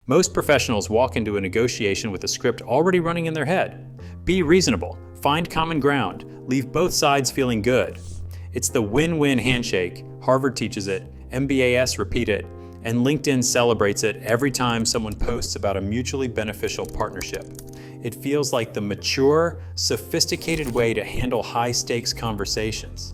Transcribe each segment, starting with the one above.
Most professionals walk into a negotiation with a script already running in their head. Be reasonable, find common ground, leave both sides feeling good. It's the win-win handshake. Harvard teaches it, MBAs repeat it, and LinkedIn celebrates it every time someone posts about a mutually beneficial partnership. It feels like the mature, sophisticated way to handle high-stakes conversations.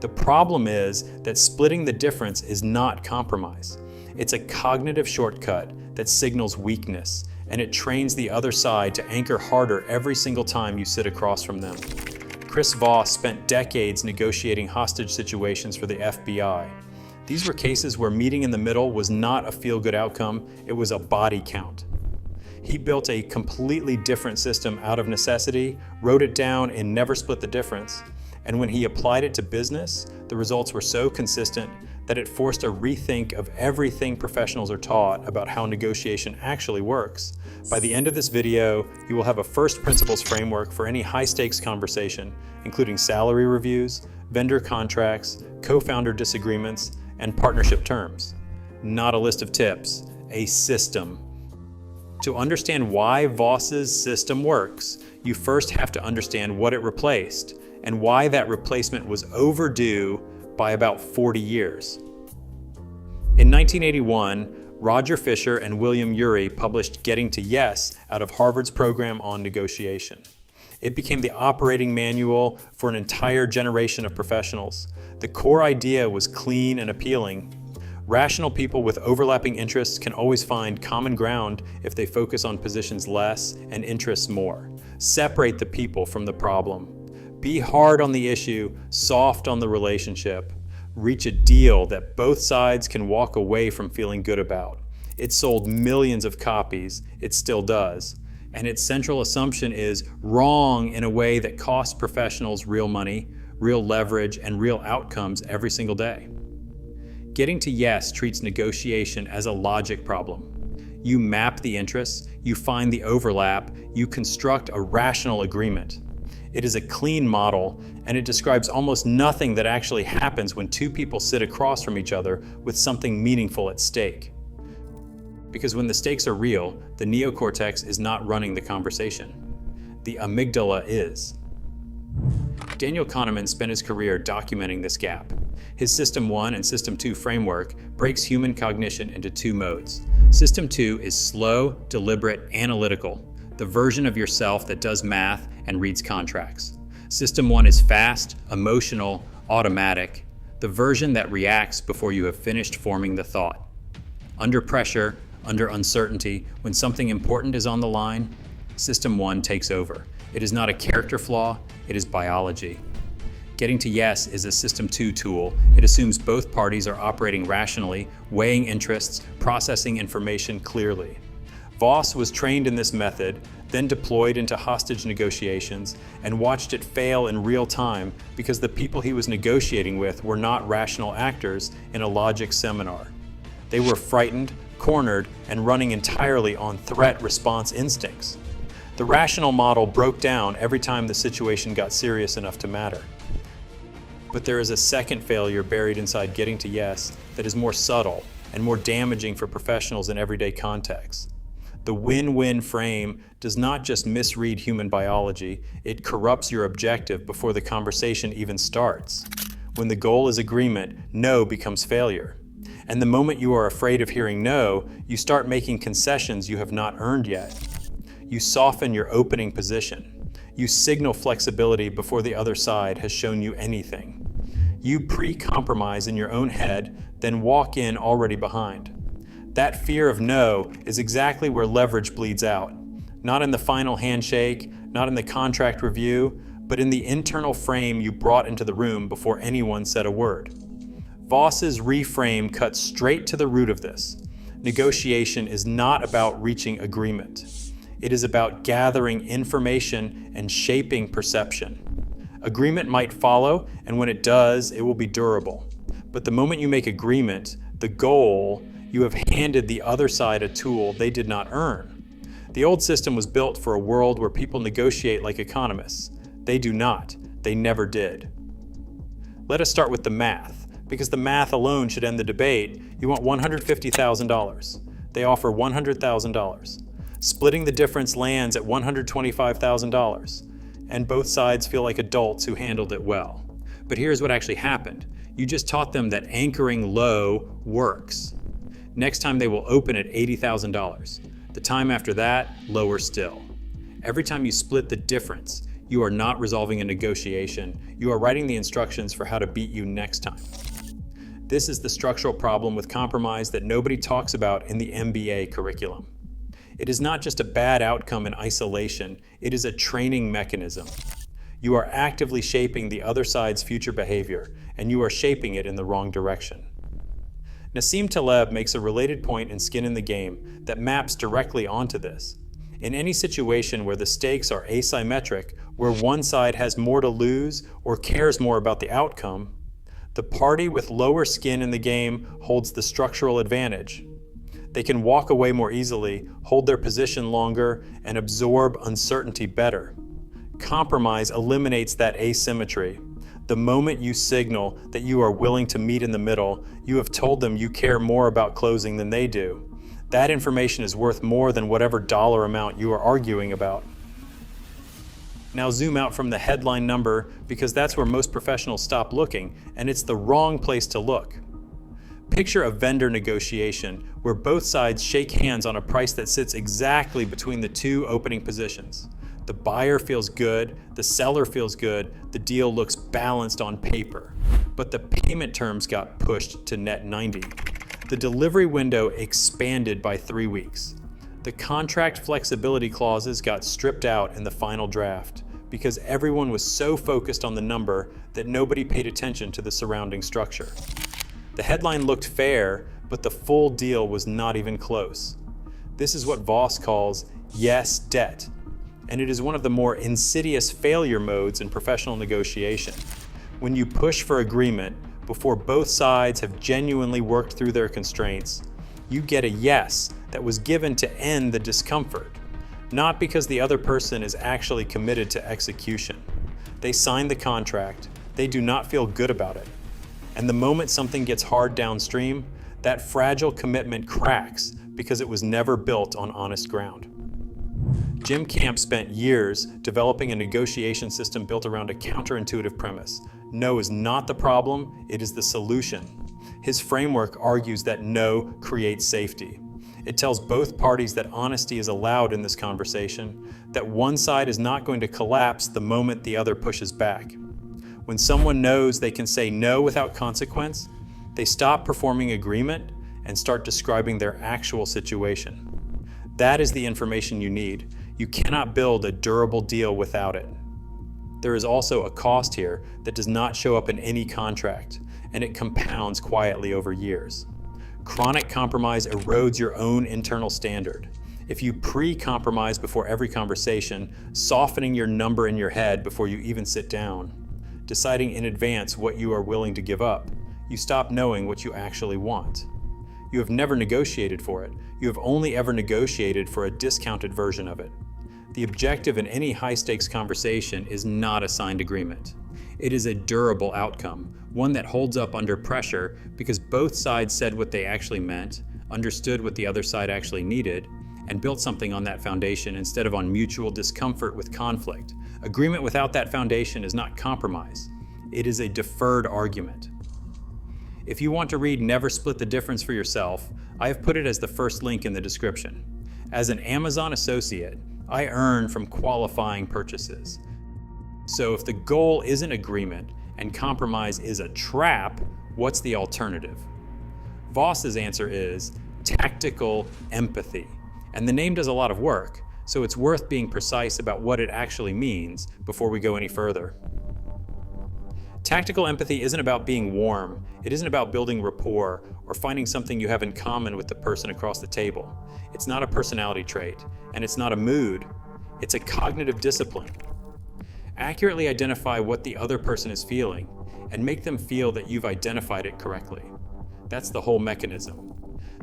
The problem is that splitting the difference is not compromise. It's a cognitive shortcut that signals weakness, and it trains the other side to anchor harder every single time you sit across from them. Chris Voss spent decades negotiating hostage situations for the FBI. These were cases where meeting in the middle was not a feel-good outcome, it was a body count. He built a completely different system out of necessity, wrote it down, and never split the difference. And when he applied it to business, the results were so consistent that it forced a rethink of everything professionals are taught about how negotiation actually works. By the end of this video, you will have a first principles framework for any high-stakes conversation, including salary reviews, vendor contracts, co-founder disagreements, and partnership terms. Not a list of tips, a system. To understand why Voss's system works, you first have to understand what it replaced and why that replacement was overdue by about 40 years. In 1981, Roger Fisher and William Ury published Getting to Yes out of Harvard's program on negotiation. It became the operating manual for an entire generation of professionals. The core idea was clean and appealing. Rational people with overlapping interests can always find common ground if they focus on positions less and interests more. Separate the people from the problem. Be hard on the issue, soft on the relationship. Reach a deal that both sides can walk away from feeling good about. It sold millions of copies, it still does. And its central assumption is wrong in a way that costs professionals real money, real leverage, and real outcomes every single day. Getting to Yes treats negotiation as a logic problem. You map the interests, you find the overlap, you construct a rational agreement. It is a clean model, and it describes almost nothing that actually happens when two people sit across from each other with something meaningful at stake. Because when the stakes are real, the neocortex is not running the conversation. The amygdala is. Daniel Kahneman spent his career documenting this gap. His System 1 and System 2 framework breaks human cognition into two modes. System 2 is slow, deliberate, analytical, the version of yourself that does math and reads contracts. System 1 is fast, emotional, automatic, the version that reacts before you have finished forming the thought. Under pressure, under uncertainty, when something important is on the line, System 1 takes over. It is not a character flaw, it is biology. Getting to Yes is a System 2 tool. It assumes both parties are operating rationally, weighing interests, processing information clearly. Voss was trained in this method, then deployed into hostage negotiations, and watched it fail in real time because the people he was negotiating with were not rational actors in a logic seminar. They were frightened, cornered, and running entirely on threat-response instincts. The rational model broke down every time the situation got serious enough to matter. But there is a second failure buried inside Getting to Yes that is more subtle and more damaging for professionals in everyday contexts. The win-win frame does not just misread human biology, it corrupts your objective before the conversation even starts. When the goal is agreement, no becomes failure. And the moment you are afraid of hearing no, you start making concessions you have not earned yet. You soften your opening position. You signal flexibility before the other side has shown you anything. You pre-compromise in your own head, then walk in already behind. That fear of no is exactly where leverage bleeds out. Not in the final handshake, not in the contract review, but in the internal frame you brought into the room before anyone said a word. Voss's reframe cuts straight to the root of this. Negotiation is not about reaching agreement. It is about gathering information and shaping perception. Agreement might follow, and when it does, it will be durable. But the moment you make agreement, the goal, you have handed the other side a tool they did not earn. The old system was built for a world where people negotiate like economists. They do not. They never did. Let us start with the math, because the math alone should end the debate. You want $150,000. They offer $100,000. Splitting the difference lands at $125,000. And both sides feel like adults who handled it well. But here's what actually happened. You just taught them that anchoring low works. Next time they will open at $80,000. The time after that, lower still. Every time you split the difference, you are not resolving a negotiation. You are writing the instructions for how to beat you next time. This is the structural problem with compromise that nobody talks about in the MBA curriculum. It is not just a bad outcome in isolation, it is a training mechanism. You are actively shaping the other side's future behavior, and you are shaping it in the wrong direction. Nassim Taleb makes a related point in Skin in the Game that maps directly onto this. In any situation where the stakes are asymmetric, where one side has more to lose or cares more about the outcome, the party with lower skin in the game holds the structural advantage. They can walk away more easily, hold their position longer, and absorb uncertainty better. Compromise eliminates that asymmetry. The moment you signal that you are willing to meet in the middle, you have told them you care more about closing than they do. That information is worth more than whatever dollar amount you are arguing about. Now zoom out from the headline number, because that's where most professionals stop looking, and it's the wrong place to look. Picture a vendor negotiation where both sides shake hands on a price that sits exactly between the two opening positions. The buyer feels good, the seller feels good, the deal looks balanced on paper. But the payment terms got pushed to net 90. The delivery window expanded by 3 weeks. The contract flexibility clauses got stripped out in the final draft because everyone was so focused on the number that nobody paid attention to the surrounding structure. The headline looked fair, but the full deal was not even close. This is what Voss calls yes debt, and it is one of the more insidious failure modes in professional negotiation. When you push for agreement before both sides have genuinely worked through their constraints, you get a yes that was given to end the discomfort, not because the other person is actually committed to execution. They signed the contract, they do not feel good about it. And the moment something gets hard downstream, that fragile commitment cracks because it was never built on honest ground. Jim Camp spent years developing a negotiation system built around a counterintuitive premise. No is not the problem, it is the solution. His framework argues that no creates safety. It tells both parties that honesty is allowed in this conversation, that one side is not going to collapse the moment the other pushes back. When someone knows they can say no without consequence, they stop performing agreement and start describing their actual situation. That is the information you need. You cannot build a durable deal without it. There is also a cost here that does not show up in any contract, and it compounds quietly over years. Chronic compromise erodes your own internal standard. If you pre-compromise before every conversation, softening your number in your head before you even sit down, deciding in advance what you are willing to give up, you stop knowing what you actually want. You have never negotiated for it. You have only ever negotiated for a discounted version of it. The objective in any high-stakes conversation is not a signed agreement. It is a durable outcome, one that holds up under pressure because both sides said what they actually meant, understood what the other side actually needed, and built something on that foundation instead of on mutual discomfort with conflict. Agreement without that foundation is not compromise. It is a deferred argument. If you want to read Never Split the Difference for yourself, I have put it as the first link in the description. As an Amazon associate, I earn from qualifying purchases. So if the goal isn't agreement and compromise is a trap, what's the alternative? Voss's answer is tactical empathy. And the name does a lot of work, so it's worth being precise about what it actually means before we go any further. Tactical empathy isn't about being warm. It isn't about building rapport or finding something you have in common with the person across the table. It's not a personality trait, and it's not a mood. It's a cognitive discipline. Accurately identify what the other person is feeling and make them feel that you've identified it correctly. That's the whole mechanism.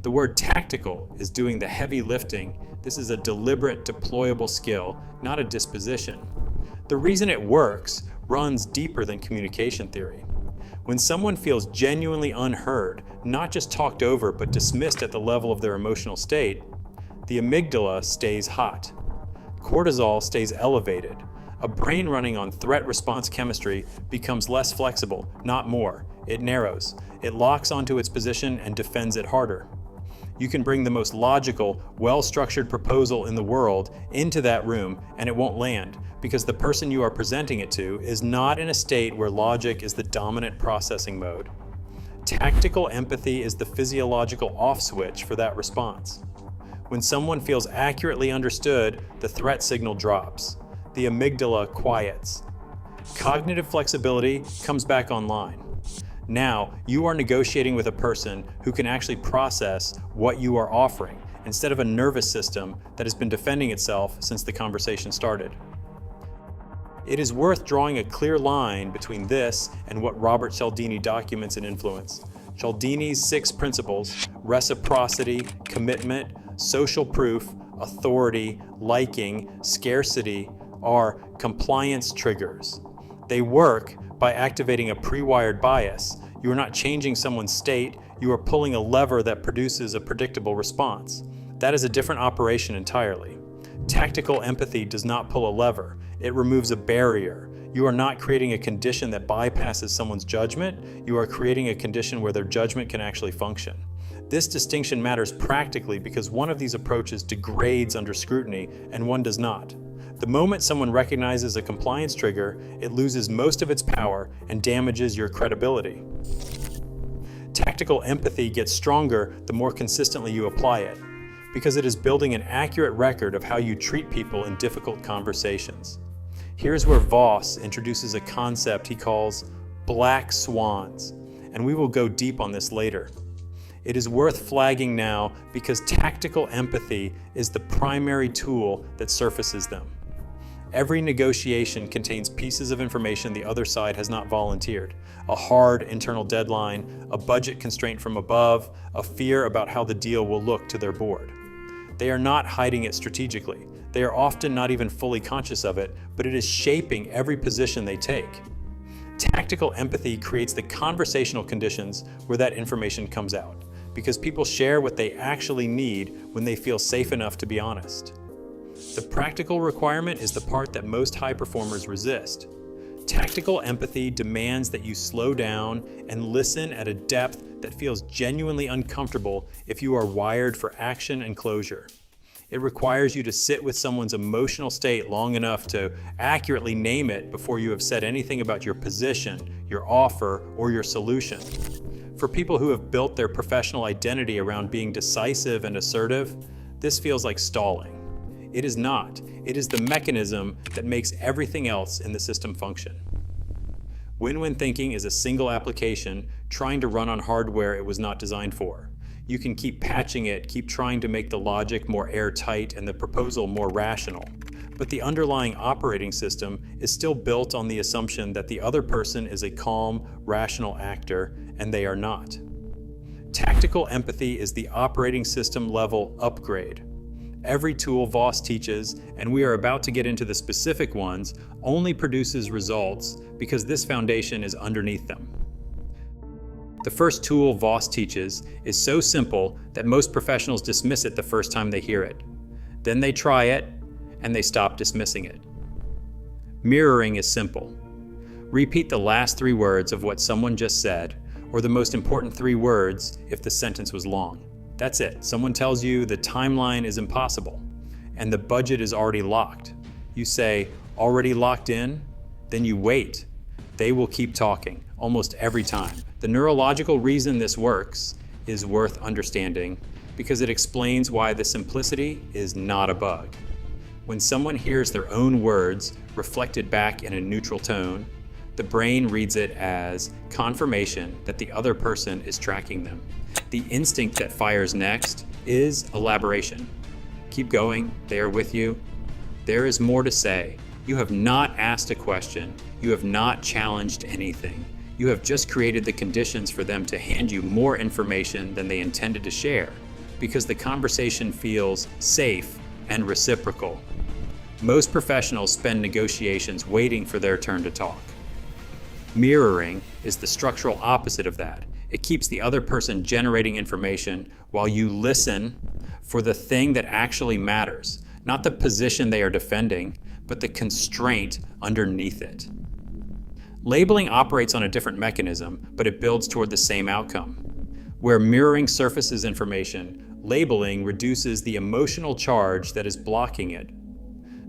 The word tactical is doing the heavy lifting. This is a deliberate, deployable skill, not a disposition. The reason it works runs deeper than communication theory. When someone feels genuinely unheard, not just talked over but dismissed at the level of their emotional state, the amygdala stays hot. Cortisol stays elevated. A brain running on threat response chemistry becomes less flexible, not more. It narrows. It locks onto its position and defends it harder. You can bring the most logical, well-structured proposal in the world into that room and it won't land because the person you are presenting it to is not in a state where logic is the dominant processing mode. Tactical empathy is the physiological off switch for that response. When someone feels accurately understood, the threat signal drops. The amygdala quiets. Cognitive flexibility comes back online. Now, you are negotiating with a person who can actually process what you are offering, instead of a nervous system that has been defending itself since the conversation started. It is worth drawing a clear line between this and what Robert Cialdini documents in Influence. Cialdini's 6 principles, reciprocity, commitment, social proof, authority, liking, scarcity, are compliance triggers. They work by activating a pre-wired bias. You are not changing someone's state, you are pulling a lever that produces a predictable response. That is a different operation entirely. Tactical empathy does not pull a lever, it removes a barrier. You are not creating a condition that bypasses someone's judgment, you are creating a condition where their judgment can actually function. This distinction matters practically because one of these approaches degrades under scrutiny and one does not. The moment someone recognizes a compliance trigger, it loses most of its power and damages your credibility. Tactical empathy gets stronger the more consistently you apply it, because it is building an accurate record of how you treat people in difficult conversations. Here's where Voss introduces a concept he calls Black Swans, and we will go deep on this later. It is worth flagging now because tactical empathy is the primary tool that surfaces them. Every negotiation contains pieces of information the other side has not volunteered. A hard internal deadline, a budget constraint from above, a fear about how the deal will look to their board. They are not hiding it strategically. They are often not even fully conscious of it, but it is shaping every position they take. Tactical empathy creates the conversational conditions where that information comes out, because people share what they actually need when they feel safe enough to be honest. The practical requirement is the part that most high performers resist. Tactical empathy demands that you slow down and listen at a depth that feels genuinely uncomfortable if you are wired for action and closure. It requires you to sit with someone's emotional state long enough to accurately name it before you have said anything about your position, your offer, or your solution. For people who have built their professional identity around being decisive and assertive, this feels like stalling. It is not. It is the mechanism that makes everything else in the system function. Win-win thinking is a single application trying to run on hardware it was not designed for. You can keep patching it, keep trying to make the logic more airtight and the proposal more rational. But the underlying operating system is still built on the assumption that the other person is a calm, rational actor, and they are not. Tactical empathy is the operating system level upgrade. Every tool Voss teaches, and we are about to get into the specific ones, only produces results because this foundation is underneath them. The first tool Voss teaches is so simple that most professionals dismiss it the first time they hear it. Then they try it, and they stop dismissing it. Mirroring is simple. Repeat the last 3 words of what someone just said, or the most important 3 words if the sentence was long. That's it. Someone tells you the timeline is impossible and the budget is already locked. You say, already locked in? Then you wait. They will keep talking, almost every time. The neurological reason this works is worth understanding because it explains why the simplicity is not a bug. When someone hears their own words reflected back in a neutral tone, the brain reads it as confirmation that the other person is tracking them. The instinct that fires next is elaboration. Keep going, they are with you. There is more to say. You have not asked a question. You have not challenged anything. You have just created the conditions for them to hand you more information than they intended to share, because the conversation feels safe and reciprocal. Most professionals spend negotiations waiting for their turn to talk. Mirroring is the structural opposite of that. It keeps the other person generating information while you listen for the thing that actually matters, not the position they are defending, but the constraint underneath it. Labeling operates on a different mechanism, but it builds toward the same outcome. Where mirroring surfaces information, labeling reduces the emotional charge that is blocking it.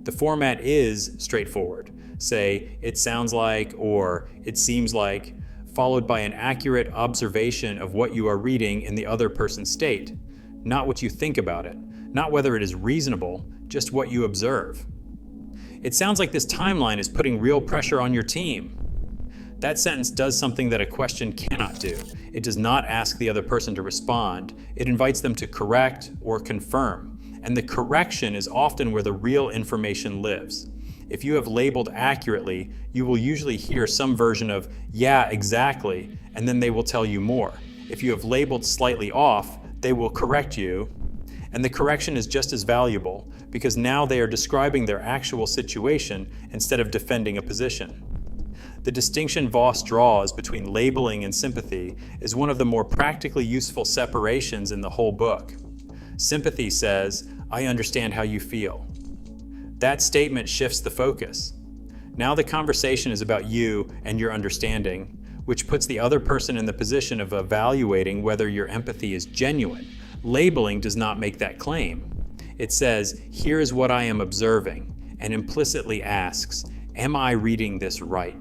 The format is straightforward. Say, it sounds like, or it seems like, followed by an accurate observation of what you are reading in the other person's state. Not what you think about it, not whether it is reasonable, just what you observe. It sounds like this timeline is putting real pressure on your team. That sentence does something that a question cannot do. It does not ask the other person to respond. It invites them to correct or confirm. And the correction is often where the real information lives. If you have labeled accurately, you will usually hear some version of, yeah, exactly, and then they will tell you more. If you have labeled slightly off, they will correct you, and the correction is just as valuable because now they are describing their actual situation instead of defending a position. The distinction Voss draws between labeling and sympathy is one of the more practically useful separations in the whole book. Sympathy says, I understand how you feel. That statement shifts the focus. Now the conversation is about you and your understanding, which puts the other person in the position of evaluating whether your empathy is genuine. Labeling does not make that claim. It says, here is what I am observing, and implicitly asks, am I reading this right?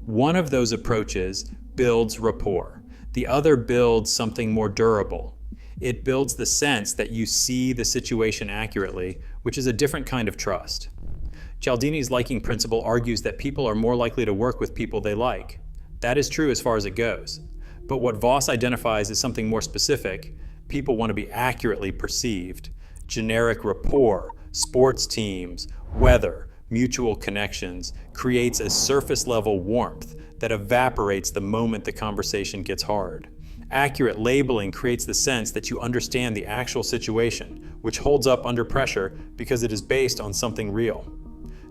One of those approaches builds rapport. The other builds something more durable. It builds the sense that you see the situation accurately, which is a different kind of trust. Cialdini's liking principle argues that people are more likely to work with people they like. That is true as far as it goes. But what Voss identifies as something more specific, people want to be accurately perceived. Generic rapport, sports teams, weather, mutual connections, creates a surface-level warmth that evaporates the moment the conversation gets hard. Accurate labeling creates the sense that you understand the actual situation, which holds up under pressure because it is based on something real.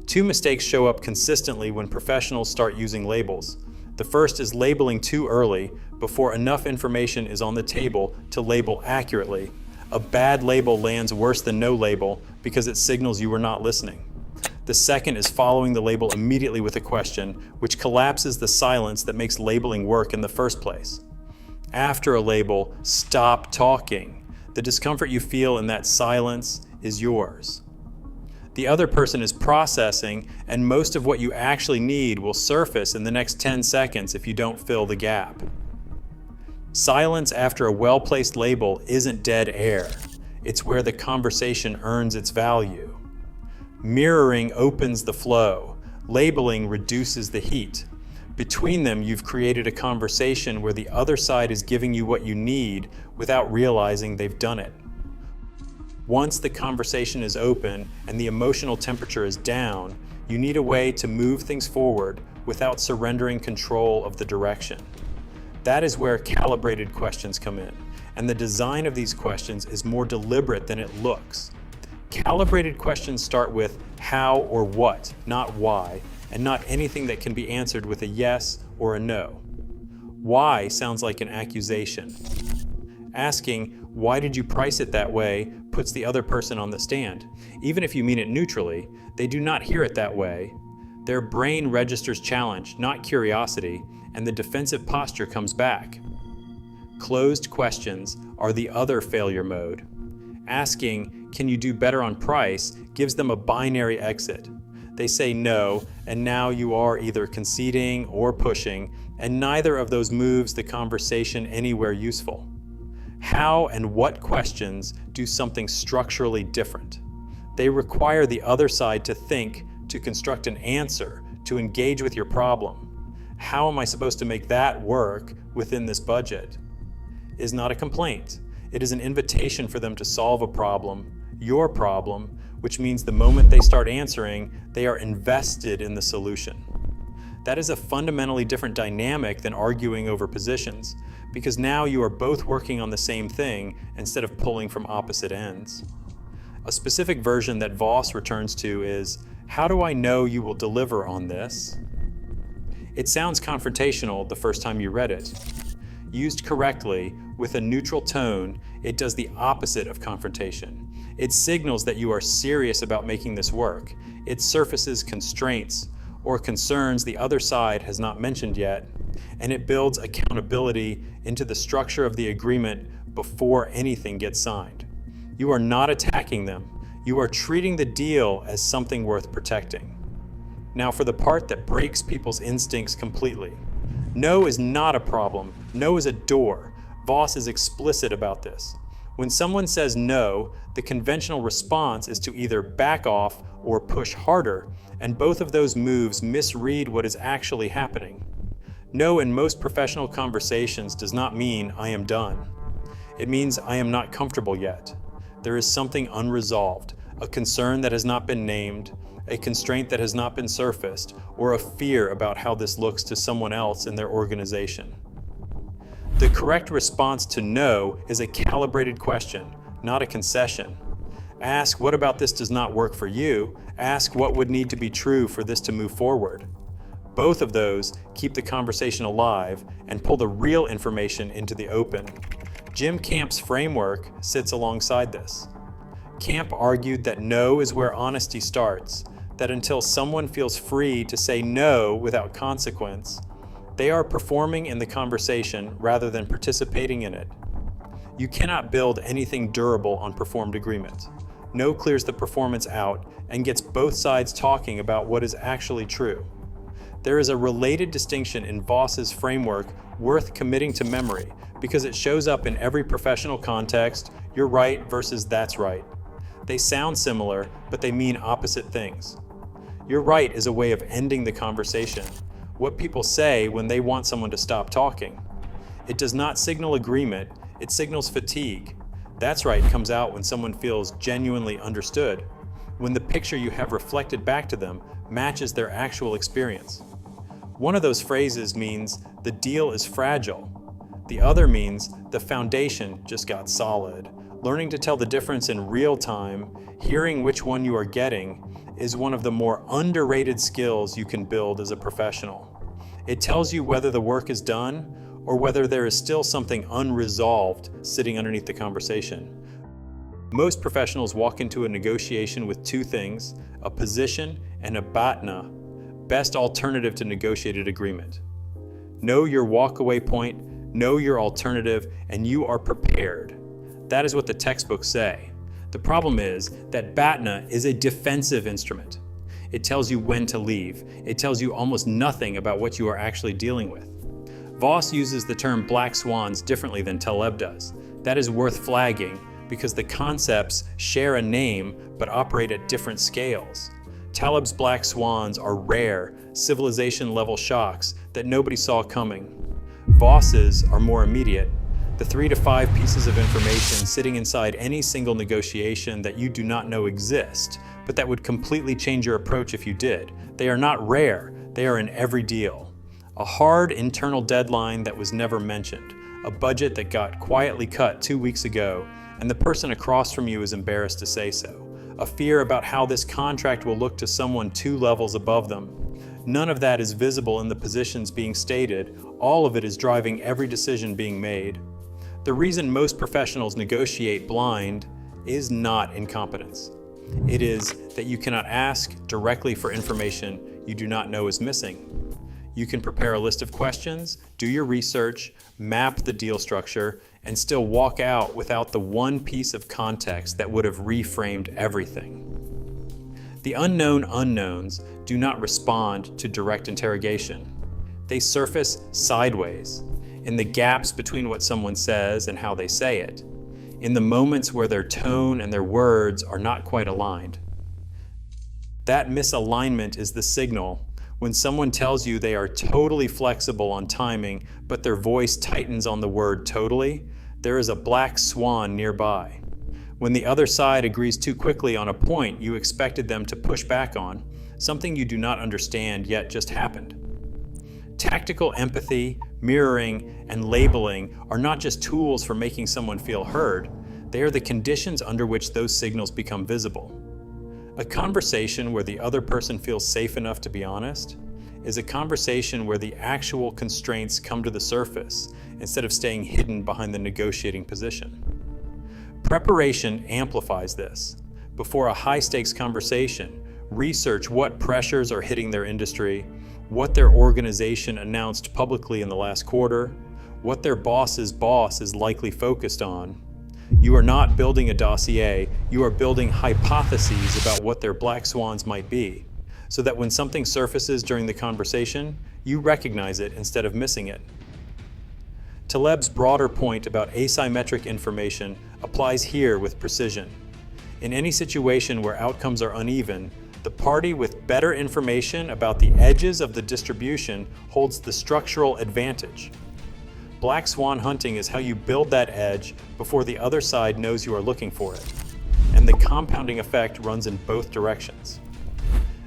Two mistakes show up consistently when professionals start using labels. The first is labeling too early, before enough information is on the table to label accurately. A bad label lands worse than no label because it signals you were not listening. The second is following the label immediately with a question, which collapses the silence that makes labeling work in the first place. After a label, stop talking. The discomfort you feel in that silence is yours. The other person is processing, and most of what you actually need will surface in the next 10 seconds if you don't fill the gap. Silence after a well-placed label isn't dead air. It's where the conversation earns its value. Mirroring opens the flow. Labeling reduces the heat. Between them, you've created a conversation where the other side is giving you what you need without realizing they've done it. Once the conversation is open and the emotional temperature is down, you need a way to move things forward without surrendering control of the direction. That is where calibrated questions come in, and the design of these questions is more deliberate than it looks. Calibrated questions start with how or what, not why, and not anything that can be answered with a yes or a no. Why sounds like an accusation. Asking, why did you price it that way, puts the other person on the stand. Even if you mean it neutrally, they do not hear it that way. Their brain registers challenge, not curiosity, and the defensive posture comes back. Closed questions are the other failure mode. Asking, can you do better on price, gives them a binary exit. They say no, and now you are either conceding or pushing, and neither of those moves the conversation anywhere useful. How and what questions do something structurally different? They require the other side to think, to construct an answer, to engage with your problem. How am I supposed to make that work within this budget? Is not a complaint. It is an invitation for them to solve a problem, your problem, which means the moment they start answering, they are invested in the solution. That is a fundamentally different dynamic than arguing over positions, because now you are both working on the same thing instead of pulling from opposite ends. A specific version that Voss returns to is, how do I know you will deliver on this? It sounds confrontational the first time you read it. Used correctly, with a neutral tone, it does the opposite of confrontation. It signals that you are serious about making this work. It surfaces constraints or concerns the other side has not mentioned yet, and it builds accountability into the structure of the agreement before anything gets signed. You are not attacking them. You are treating the deal as something worth protecting. Now for the part that breaks people's instincts completely. No is not a problem. No is a door. Voss is explicit about this. When someone says no, the conventional response is to either back off or push harder, and both of those moves misread what is actually happening. No in most professional conversations does not mean I am done. It means I am not comfortable yet. There is something unresolved, a concern that has not been named, a constraint that has not been surfaced, or a fear about how this looks to someone else in their organization. The correct response to no is a calibrated question, not a concession. Ask, what about this does not work for you? Ask, what would need to be true for this to move forward? Both of those keep the conversation alive and pull the real information into the open. Jim Camp's framework sits alongside this. Camp argued that no is where honesty starts, that until someone feels free to say no without consequence, they are performing in the conversation rather than participating in it. You cannot build anything durable on performed agreement. No clears the performance out and gets both sides talking about what is actually true. There is a related distinction in Voss's framework worth committing to memory because it shows up in every professional context, you're right versus that's right. They sound similar, but they mean opposite things. You're right is a way of ending the conversation, what people say when they want someone to stop talking. It does not signal agreement, it signals fatigue. That's right comes out when someone feels genuinely understood, when the picture you have reflected back to them matches their actual experience. One of those phrases means the deal is fragile. The other means the foundation just got solid. Learning to tell the difference in real time, hearing which one you are getting, is one of the more underrated skills you can build as a professional. It tells you whether the work is done or whether there is still something unresolved sitting underneath the conversation. Most professionals walk into a negotiation with two things, a position and a batna, best alternative to negotiated agreement. Know your walkaway point, know your alternative, and you are prepared. That is what the textbooks say. The problem is that BATNA is a defensive instrument. It tells you when to leave. It tells you almost nothing about what you are actually dealing with. Voss uses the term Black Swans differently than Taleb does. That is worth flagging because the concepts share a name but operate at different scales. Taleb's Black Swans are rare, civilization-level shocks that nobody saw coming. Voss's are more immediate. The 3 to 5 pieces of information sitting inside any single negotiation that you do not know exist, but that would completely change your approach if you did. They are not rare, they are in every deal. A hard internal deadline that was never mentioned, a budget that got quietly cut 2 weeks ago, and the person across from you is embarrassed to say so. A fear about how this contract will look to someone 2 levels above them. None of that is visible in the positions being stated. All of it is driving every decision being made. The reason most professionals negotiate blind is not incompetence. It is that you cannot ask directly for information you do not know is missing. You can prepare a list of questions, do your research, map the deal structure, and still walk out without the one piece of context that would have reframed everything. The unknown unknowns do not respond to direct interrogation. They surface sideways, in the gaps between what someone says and how they say it, in the moments where their tone and their words are not quite aligned. That misalignment is the signal when someone tells you they are totally flexible on timing, but their voice tightens on the word totally. There is a black swan nearby. When the other side agrees too quickly on a point you expected them to push back on, something you do not understand yet just happened. Tactical empathy, mirroring, and labeling are not just tools for making someone feel heard, they are the conditions under which those signals become visible. A conversation where the other person feels safe enough to be honest is a conversation where the actual constraints come to the surface instead of staying hidden behind the negotiating position. Preparation amplifies this. Before a high-stakes conversation, research what pressures are hitting their industry, what their organization announced publicly in the last quarter, what their boss's boss is likely focused on. You are not building a dossier, you are building hypotheses about what their black swans might be, so that when something surfaces during the conversation, you recognize it instead of missing it. Taleb's broader point about asymmetric information applies here with precision. In any situation where outcomes are uneven, the party with better information about the edges of the distribution holds the structural advantage. Black swan hunting is how you build that edge before the other side knows you are looking for it. And the compounding effect runs in both directions.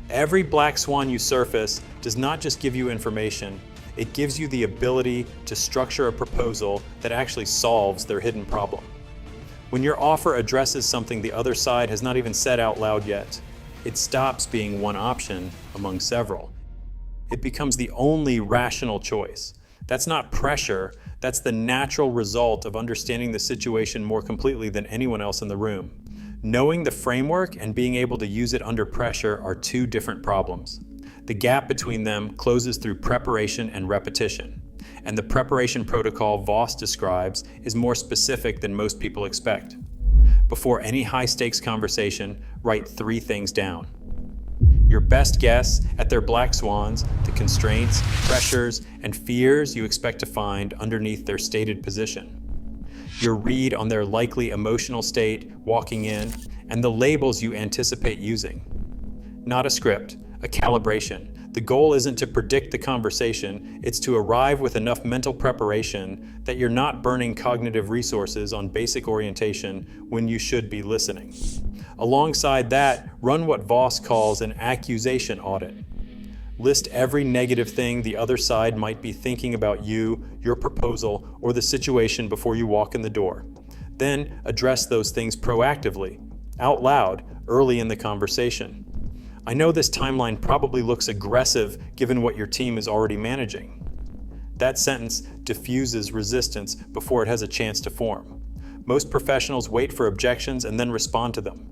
Every black swan you surface does not just give you information, it gives you the ability to structure a proposal that actually solves their hidden problem. When your offer addresses something the other side has not even said out loud yet, it stops being one option among several. It becomes the only rational choice. That's not pressure, that's the natural result of understanding the situation more completely than anyone else in the room. Knowing the framework and being able to use it under pressure are two different problems. The gap between them closes through preparation and repetition. And the preparation protocol Voss describes is more specific than most people expect. Before any high-stakes conversation, write 3 things down. Your best guess at their black swans, the constraints, pressures, and fears you expect to find underneath their stated position. Your read on their likely emotional state walking in, and the labels you anticipate using. Not a script, a calibration. The goal isn't to predict the conversation, it's to arrive with enough mental preparation that you're not burning cognitive resources on basic orientation when you should be listening. Alongside that, run what Voss calls an accusation audit. List every negative thing the other side might be thinking about you, your proposal, or the situation before you walk in the door. Then address those things proactively, out loud, early in the conversation. I know this timeline probably looks aggressive given what your team is already managing. That sentence diffuses resistance before it has a chance to form. Most professionals wait for objections and then respond to them.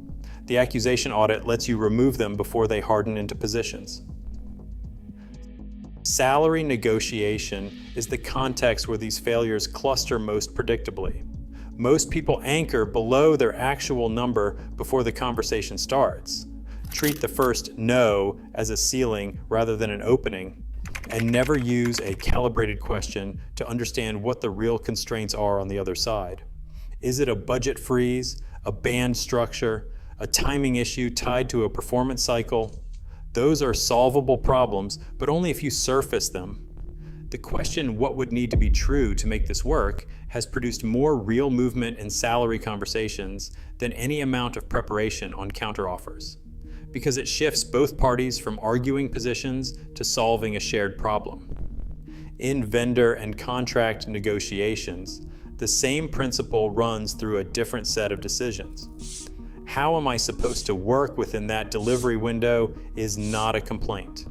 The accusation audit lets you remove them before they harden into positions. Salary negotiation is the context where these failures cluster most predictably. Most people anchor below their actual number before the conversation starts. Treat the first no as a ceiling rather than an opening, and never use a calibrated question to understand what the real constraints are on the other side. Is it a budget freeze, a band structure, a timing issue tied to a performance cycle? Those are solvable problems, but only if you surface them. The question, what would need to be true to make this work, has produced more real movement in salary conversations than any amount of preparation on counteroffers, because it shifts both parties from arguing positions to solving a shared problem. In vendor and contract negotiations, the same principle runs through a different set of decisions. How am I supposed to work within that delivery window is not a complaint.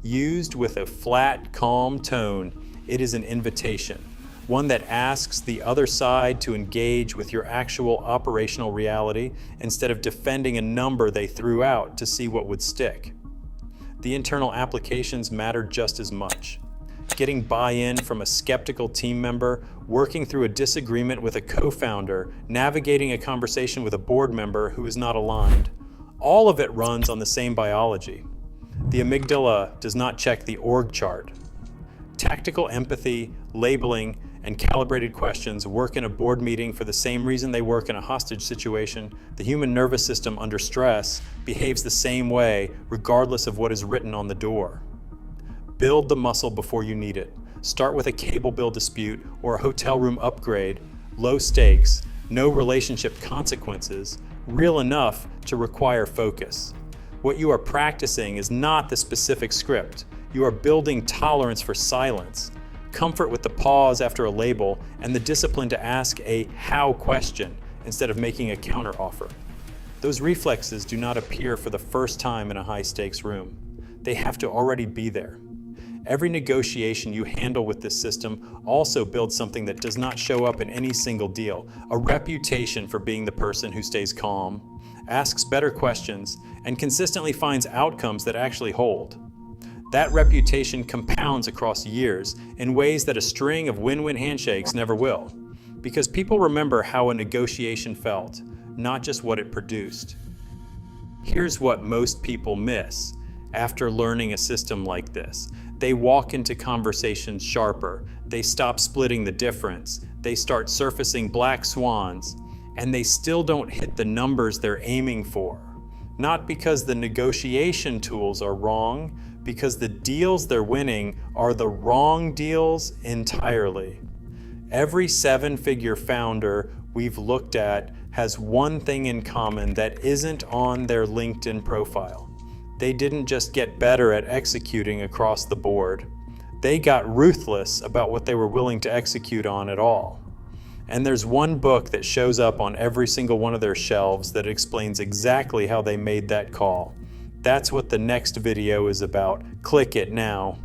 Used with a flat, calm tone, it is an invitation, one that asks the other side to engage with your actual operational reality instead of defending a number they threw out to see what would stick. The internal applications matter just as much. Getting buy-in from a skeptical team member, working through a disagreement with a co-founder, navigating a conversation with a board member who is not aligned. All of it runs on the same biology. The amygdala does not check the org chart. Tactical empathy, labeling, and calibrated questions work in a board meeting for the same reason they work in a hostage situation. The human nervous system under stress behaves the same way regardless of what is written on the door. Build the muscle before you need it. Start with a cable bill dispute or a hotel room upgrade, low stakes, no relationship consequences, real enough to require focus. What you are practicing is not the specific script. You are building tolerance for silence, comfort with the pause after a label, and the discipline to ask a how question instead of making a counteroffer. Those reflexes do not appear for the first time in a high-stakes room. They have to already be there. Every negotiation you handle with this system also builds something that does not show up in any single deal, a reputation for being the person who stays calm, asks better questions, and consistently finds outcomes that actually hold. That reputation compounds across years in ways that a string of win-win handshakes never will, because people remember how a negotiation felt, not just what it produced. Here's what most people miss after learning a system like this. They walk into conversations sharper, they stop splitting the difference, they start surfacing black swans, and they still don't hit the numbers they're aiming for. Not because the negotiation tools are wrong, because the deals they're winning are the wrong deals entirely. Every seven-figure founder we've looked at has one thing in common that isn't on their LinkedIn profile. They didn't just get better at executing across the board. They got ruthless about what they were willing to execute on at all. And there's one book that shows up on every single one of their shelves that explains exactly how they made that call. That's what the next video is about. Click it now.